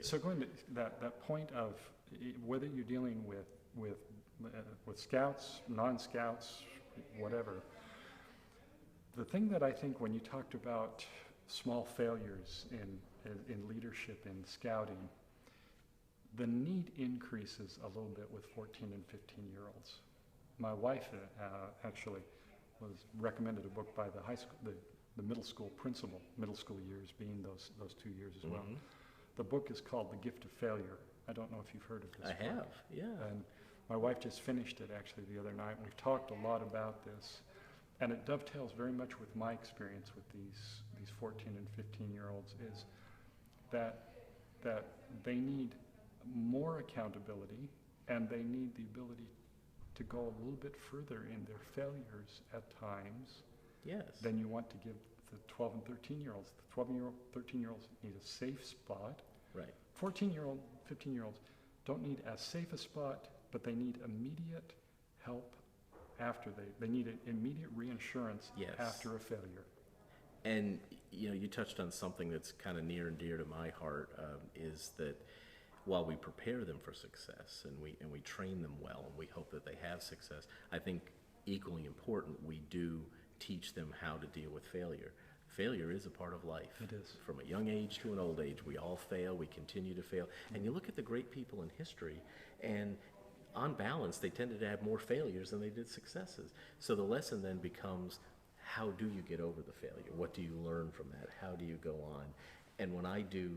So going to that point of whether you're dealing with scouts, non-scouts, whatever, the thing that I think when you talked about small failures in leadership in scouting, the need increases a little bit with 14 and 15-year-olds. My wife actually was recommended a book by the high school, the middle school principal, middle school years being those 2 years as well. The book is called The Gift of Failure. I don't know if you've heard of this I book. have, yeah. And my wife just finished it actually the other night. We've talked a lot about this, and it dovetails very much with my experience with these 14 and 15-year-olds is that they need more accountability, and they need the ability to go a little bit further in their failures at times Yes. than you want to give the 12 and 13-year-olds. The 12-year-old, 13-year-olds need a safe spot. Right. 14-year-old, 15-year-olds don't need as safe a spot, but they need immediate help after they need an immediate reinsurance Yes. after a failure. And you touched on something that's kind of near and dear to my heart, is that while we prepare them for success and we train them well and we hope that they have success, I think equally important, we do teach them how to deal with failure. Failure is a part of life. It is. From a young age to an old age, we all fail, we continue to fail. And you look at the great people in history, and on balance, they tended to have more failures than they did successes. So the lesson then becomes, how do you get over the failure? What do you learn from that? How do you go on? And when I do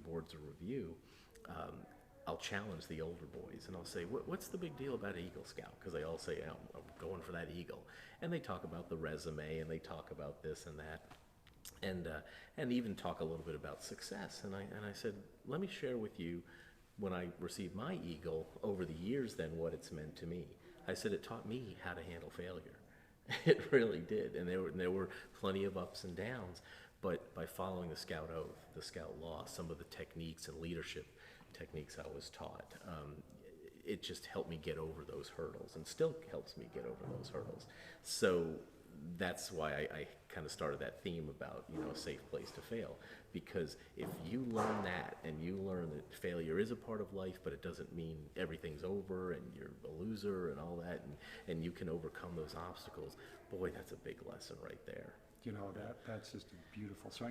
boards of review, I'll challenge the older boys and I'll say, what's the big deal about Eagle Scout? Because they all say, I'm going for that eagle. And they talk about the resume and they talk about this and that, and even talk a little bit about success. And I said, let me share with you, when I received my eagle over the years then, what it's meant to me. I said, it taught me how to handle failure. It really did. And there were plenty of ups and downs, but by following the Scout Oath, the Scout Law, some of the techniques and leadership techniques I was taught, it just helped me get over those hurdles, and still helps me get over those hurdles. So that's why I kind of started that theme about, a safe place to fail, because if you learn that and you learn that failure is a part of life, but it doesn't mean everything's over and you're a loser and all that, and you can overcome those obstacles, boy, that's a big lesson right there. That's just beautiful. So